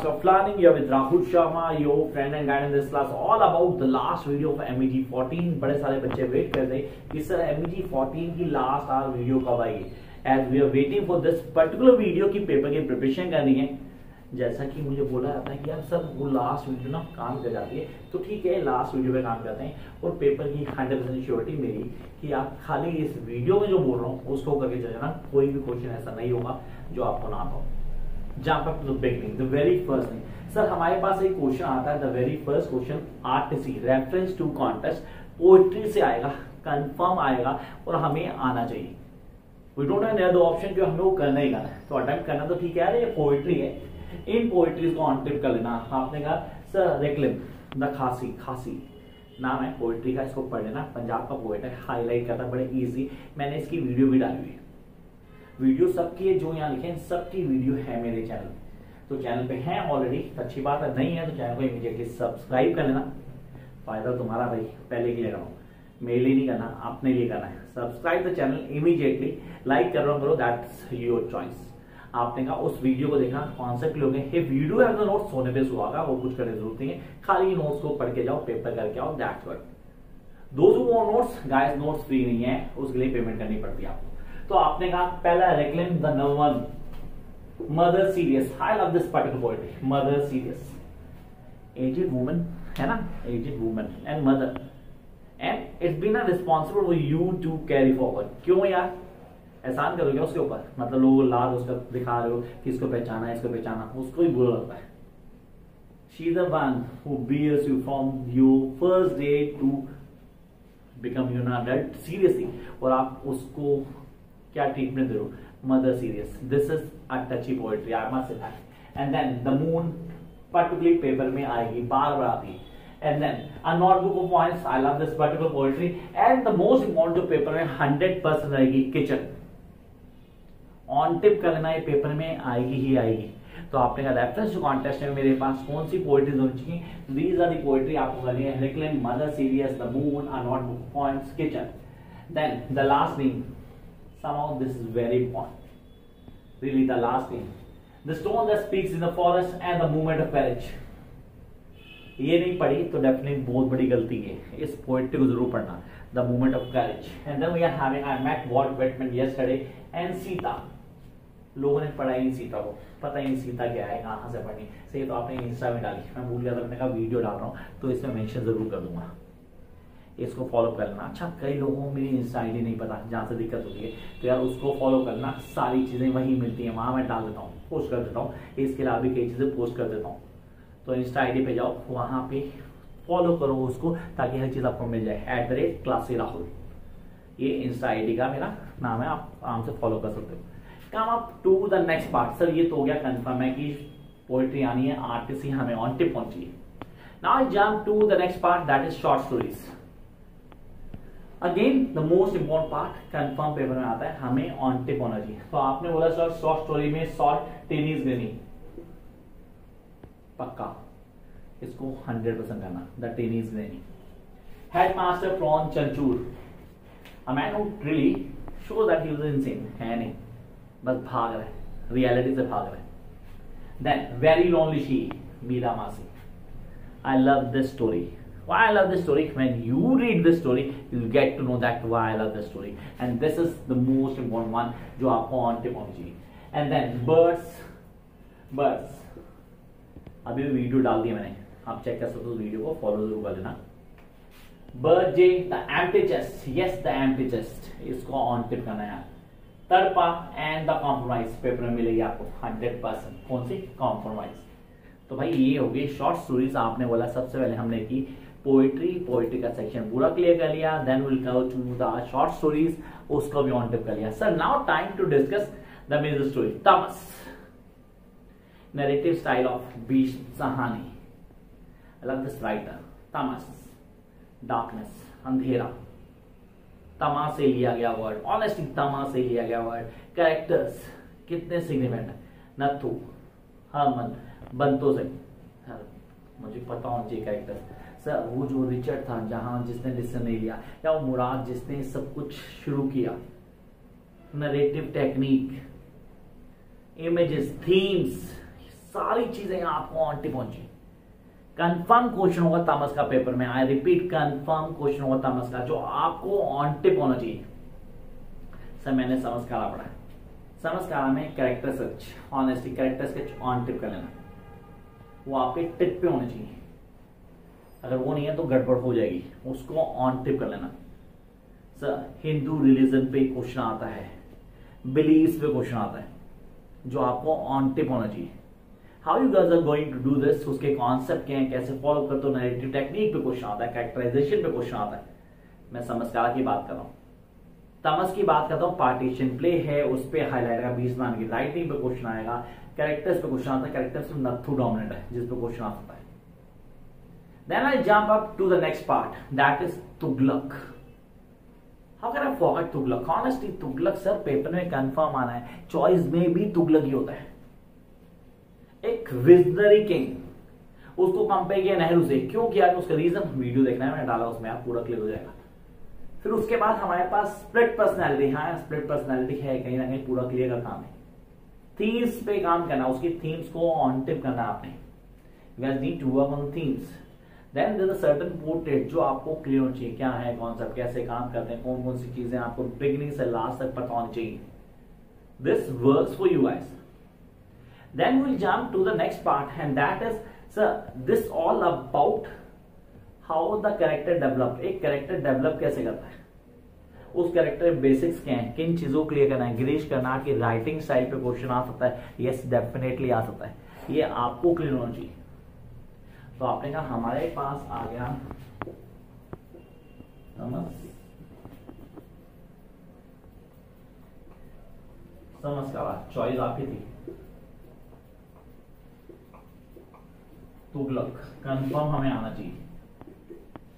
Master of Learning. You're with Rahul Sharma, your friend and guide in this class. All about the last video of MEG 14. बड़े सारे बच्चे wait कर रहे हैं कि sir MEG 14 की लास्ट आवर वीडियो कब आएगी. As we are waiting for this particular video की पेपर की प्रिपरेशन करनी है. जैसा कि मुझे बोला जाता है कि यार सर वो लास्ट वीडियो ना काम कर जाती है, तो ठीक है लास्ट वीडियो पे काम करते हैं. और पेपर की 100% श्योरिटी मेरी कि आप खाली इस वीडियो में जो बोल रहा हूँ उसको करके चले जाना. कोई भी क्वेश्चन ऐसा नहीं होगा जो आपको ना आता हो. Jump up to the beginning, the very first thing. Sir हमारे पास एक क्वेश्चन आता है, the very first question RTC reference to contest poetry से आएगा, कंफर्म आएगा और हमें आना चाहिए. We don't have other option, जो हमें वो करना ही करना है. तो अटेम्प्ट करना तो ठीक है यार, ये पोएट्री है, इन पोएट्रीज को ऑन टिप कर लेना. आपने कहा सर रेक्लिम द खासी, खासी नाम है पोएट्री का, इसको पढ़ लेना. पंजाब का पोएट है, हाईलाइट करता, बड़े इजी. मैंने इसकी वीडियो भी डाली हुई है. वीडियो सबकी है, जो यहाँ लिखे हैं सबकी वीडियो है मेरे चैनल. तो चैनल पे है ऑलरेडी, अच्छी बात है. नहीं है तो चैनल को इमीडिएटली सब्सक्राइब कर लेना. फायदा तुम्हारा भाई, पहले के लिए करो, मेरे लिए नहीं करना, अपने लिए करना है. Subscribe the channel immediately, like करो, दैट्स योर चॉइस. आपने कहा उस वीडियो को देखा, कॉन्सेप्ट लोगे, ये वीडियो है तो नोट्स होने पे सुहागा, वो कुछ करने की जरूरत नहीं है. खाली नोट्स को पढ़ के जाओ, पेपर करके आओ, that's what. Those who want notes, guys notes free नहीं है, उसके लिए पेमेंट करनी पड़ती है आपको. तो आपने कहा पहला reclaim the number one, mother Sirius. I love this particular poetry, mother Sirius. Aged woman है ना, aged woman and mother, and it's been responsible for you to carry forward. क्यों यार, एहसान करोगे उसके ऊपर, मतलब लोग लाद उसका दिखा रहे हो कि इसको पहचाना, इसको पहचाना, उसको ही बुरा लगता है. She is the one who bears you from your first day to become you adult seriously. और आप उसको क्या ट्रीटमेंट दे रहे हो, mother serious. This is a touchy poetry, I must say. And then the moon particularly paper में आएगी, बार बार आती है. And then a notebook of points. I love this particular poetry. And the most important जो paper में 100% रहेगी, kitchen. On tip कर लेना, ये पेपर में आएगी ही आएगी. तो आपने कहा रेफरेंस टू कॉन्टेस्ट में मेरे पास कौन सी पोएट्रीज होनी चाहिए. दीज आर दी पोएट्री आपको करनी है. Reclaim, mother Sirius, the moon, a notebook of points, kitchen. Then the last thing, somehow this is very important, really the last thing, the stone that speaks in the forest and the movement of courage. ये नहीं पढ़ी तो definitely बहुत बड़ी गलती है, इस poetry को जरूर पढ़ना. The movement of courage. And then we are having I met Walt Whitman yesterday and Sita. लोगों ने पढ़ा ही सीता को, पता ही नहीं सीता क्या है, कहां से पढ़नी. सही तो आपने इंस्टा में डाली, मैं भूल गया था, मैंने कहा वीडियो डाल रहा हूँ तो इसमें मेंशन जरूर कर दूंगा, इसको फॉलो कर लेना. अच्छा कई लोगों को मेरी इंस्टा आईडी नहीं पता, जहां से दिक्कत होती है, तो यार उसको फॉलो करना. सारी चीजें वहीं मिलती हैं, वहां मैं डाल देता हूँ, पोस्ट कर देता हूँ. इसके अलावा भी कई चीजें पोस्ट कर देता हूँ. तो इंस्टा आईडी पे जाओ, वहां पे फॉलो करो उसको, ताकि हर चीज आपको मिल जाए. @classy राहुल, ये इंस्टा आईडी का मेरा नाम है, आप आराम से फॉलो कर सकते हो. Come up to the next part. Sir ये तो हो गया कंफर्म है कि पोएट्री आनी है, आरटीसी हमें ऑन टिप होनी चाहिए. Now jump to the next part, that is short stories. Again the most important part, confirm paper में आता है, हमें ऑन टिप होना चाहिए. तो आपने बोला सर शॉर्ट स्टोरी में शॉर्ट टेनिस ग्रेनी, पक्का इसको 100% करना. The tennis granny. Headmaster from Chanchur, a man who really show that he was insane, है नहीं, बस भाग रहे, रियलिटी से भाग रहे. Then very lonely she, Meera Masi. I love this story. Why I love this story? When you read this story, you'll get to know that why I love this story. And this is the most important one, जो आपको on tip होनी चाहिए. And then birds. अभी video डाल दिया मैंने, आप check कर सकते हो, वीडियो को फॉलो जरूर कर लेना. Bird J, the empty chest. Yes the empty chest, इसको ऑन टिप करना है. तड़पा एंड द कॉम्प्रोमाइज, पेपर में मिलेगी आपको 100%. कौन सी, कॉम्प्रोमाइज. तो भाई ये हो गई शॉर्ट स्टोरीज. आपने बोला सबसे पहले हमने की पोएट्री का सेक्शन पूरा क्लियर कर लिया. Then will go to the short stories, उसको भी ऑन टिप कर लिया. Sir now time to discuss the major story. Tamas, narrative style of Bhisham Sahni. I love this writer. Tamas, darkness, अंधेरा. तमा से लिया गया वर्ड, ऑनेस्टली तमा से लिया गया वर्ड. कैरेक्टर्स कितने सिग्निफिकेंट है. नथु, हरमन, बंतो से, मुझे पता होना चाहिए कैरेक्टर्स. सर वो जो रिचर्ड था, जहां जिसने डिसीजन नहीं लिया, या वो मुराद जिसने सब कुछ शुरू किया. नरेटिव टेक्निक, इमेजेस, थीम्स, सारी चीजें आपको ऑन टिप होनी चाहिए। कंफर्म क्वेश्चन होगा थॉमस का पेपर में, आई रिपीट कंफर्म क्वेश्चन होगा थॉमस का, जो आपको ऑन टिप होना चाहिए। सर मैंने समझकारा पढ़ा है, समझकारा में character search, honesty character sketch on tip कर लेना, वो आपके टिप पे होने चाहिए। अगर वो नहीं है तो गड़बड़ हो जाएगी, उसको ऑन टिप कर लेना। सर हिंदू रिलीजन पे क्वेश्चन आता है, बिलीव्स पे क्वेश्चन आता है, जो आपको ऑन टिप होना चाहिए। How you guys are going to do this, उसके कॉन्सेप्ट क्या है, कैसे फॉलो करते हो, नैरेटिव टेक्निक पे क्वेश्चन आता है, कैरेक्टराइजेशन पे क्वेश्चन आता है। मैं समझकारा की बात कर रहा हूँ, थॉमस की बात करता हूँ, पार्टीशन प्ले है उस पर हाईलाइट आएगा, 20 मार्क की राइटिंग पे क्वेश्चन आएगा, कैरेक्टर्स पे क्वेश्चन आता है, कैरेक्टर्स में नथु डोमिनेंट है जिस पे क्वेश्चन आ सकता है। Then I jump up to the next part, that is Tughlaq. How can I forget Tughlaq? Honestly, Tughlaq sir paper में कंफर्म आना है, चॉइस में भी तुगलक ही होता है। एक विजनरी किंग, उसको कंपेयर किया नेहरू से, क्यों किया? उसका रीजन वीडियो देखना है, मैंने डाला उसमें, आप पूरा क्लियर हो जाएगा। फिर उसके बाद हमारे पास स्प्लिट पर्सनैलिटी, हाँ स्प्लिट पर्सनैलिटी है, कहीं ना कहीं पूरा क्लियर का काम है। थीम्स पे काम करना, उसकी थीम्स को ऑन टिप करना आपने, you guys need to work on themes। Then there is a certain portrait जो आपको क्लियर होना चाहिए, क्या है कॉन्सेप्ट, कैसे काम करते हैं, कौन कौन सी चीजें आपको बिगिनिंग से लास्ट तक पता होनी चाहिए। This works for you guys। Then we'll jump to the next part and that is sir this all about how the character develop। एक कैरेक्टर डेवलप कैसे करता है, उस कैरेक्टर बेसिक्स क्या है, किन चीजों को क्लियर करना है। गिरीश कर्नाड की राइटिंग स्टाइल पे क्वेश्चन आ सकता है, यस डेफिनेटली आ सकता है, ये आपको क्लियर होना चाहिए। तो आपने कहा हमारे पास आ गया समझकारा, चॉइस आपकी थी, तुगलक कंफर्म हमें आना चाहिए।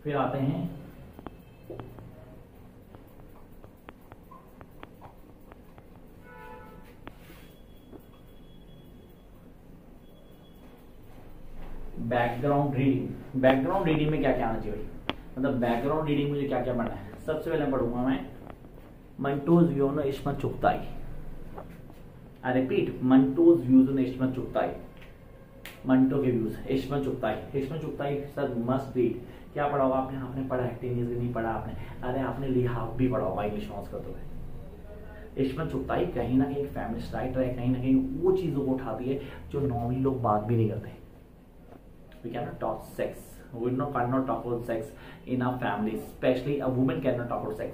फिर आते हैं बैकग्राउंड रीडिंग। बैकग्राउंड रीडिंग में क्या क्या आना चाहिए, मतलब बैकग्राउंड रीडिंग मुझे क्या क्या पढ़ना है। सबसे पहले पढ़ूंगा मैं Manto's views on Ismat Chughtai, I repeat Manto's views on Ismat Chughtai, Manto के views Ismat Chughtai. Ismat Chughtai sir must read. क्या पढ़ा होगा आपने, आपने पढ़ा है, नहीं पढ़ा आपने, अरे आपने लिहाफ भी पढ़ा होगा इंग्लिश नॉट्स करते हुए। इस्मत चुगताई कहीं ना कहीं फेमिनिस्ट राइटर है, कहीं ना कहीं वो चीजों को उठाती है जो नॉर्मली लोग बात भी नहीं करते। We cannot talk sex. We cannot talk about sex in our families. Especially a woman cannot talk about sex.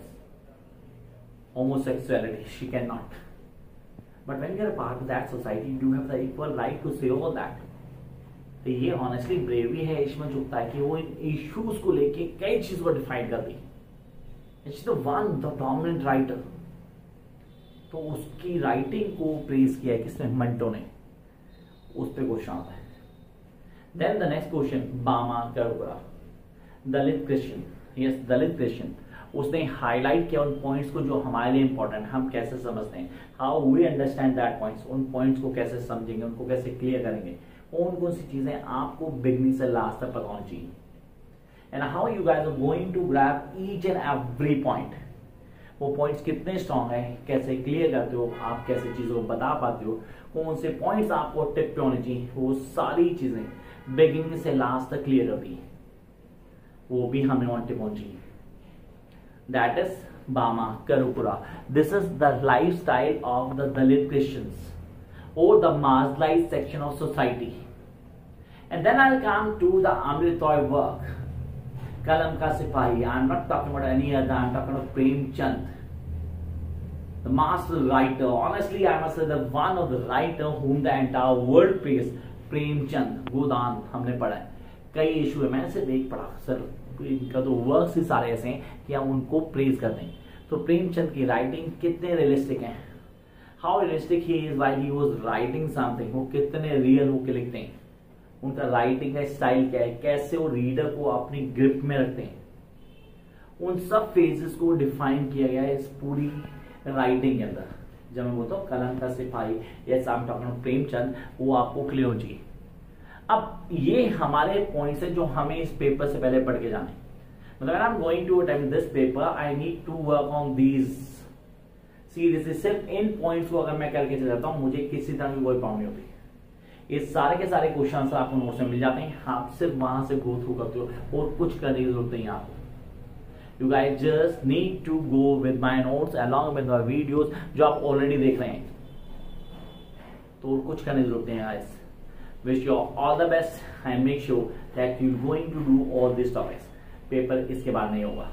Homosexuality, she cannot. But when you are a part of that society, you have the equal right to say all that. तो ये honestly bravery है इसमें जुगता है कि वो इन issues को लेके कई चीजों को डिफाइन कर दी। It's the one, the dominant writer. तो उसकी राइटिंग को प्रेज किया है किसने, मंटो ने, उस पे क्वेश्चन आता है। Then the next question, बामा करुबरा, दलित क्रिश्चियन, यस दलित क्रिश्चियन, उसने हाईलाइट किया उन पॉइंट्स को जो हमारे लिए इंपॉर्टेंट, हम कैसे समझते हैं, how we understand that points, उन पॉइंट्स को कैसे समझेंगे, उनको कैसे क्लियर करेंगे, कौन कौन सी चीजें आपको बिगनिंग से लास्ट तक पता होनी चाहिए, and how you guys are going to grab each and every point. वो पॉइंट्स कितने स्ट्रांग है, कैसे क्लियर करते हो आप, कैसे चीजों को बता पाते हो, कौन से पॉइंट्स आपको टिप पे होने चाहिए, वो सारी चीजें बिगिनिंग से लास्ट तक क्लियर कर दी, वो भी हमें ऑन टिप होनी चाहिए। दैट इज बामा करुपुरा। This is the lifestyle of the Dalit Christians or the marginalized section of society. And then I'll come to the Amrit Roy work, Kalam Ka Sipahi. I'm not talking about any other, I'm talking about Premchand, the master writer. Honestly, I must say the one of the writer whom the entire world praised, Premchand Godaan हमने पढ़ा है, कई issue है, मैंने सिर्फ एक पढ़ा sir, इनका तो वर्क्स ही सारे ऐसे हैं कि हम उनको प्रेज करते हैं। तो प्रेमचंद की राइटिंग कितने रियलिस्टिक हैं, how realistic he is while he was writing something, वो कितने रियल होकर लिखते हैं, उनका राइटिंग का स्टाइल क्या है, कैसे वो रीडर को अपनी ग्रिप में रखते हैं, उन सब फेजेस को डिफाइन किया गया है इस पूरी राइटिंग के अंदर। जब मैं बोलता हूँ कलम का सिपाही या साम टॉकिंग प्रेमचंद, वो आपको क्लियर हो चाहिए। अब ये हमारे पॉइंट्स हैं जो हमें इस पेपर से पहले पढ़ के जाने, मतलब I am going to attempt this paper, I need to work on these seriously. सिर्फ इन पॉइंट्स को अगर मैं करके चल जाता हूँ, मुझे किसी तरह की कोई प्रॉब्लम नहीं होती। ये सारे के सारे क्वेश्चन आंसर आपको नोट्स में मिल जाते हैं, आप सिर्फ वहां से गो थ्रू करते हो और कुछ करने की जरूरत नहीं है आपको। You guys just need to go with my notes along with my videos जो आप ऑलरेडी देख रहे हैं, तो कुछ करने की जरूरत नहीं है guys। Wish you all the best and make sure that you're going to do all these topics। Paper इसके बाद नहीं होगा।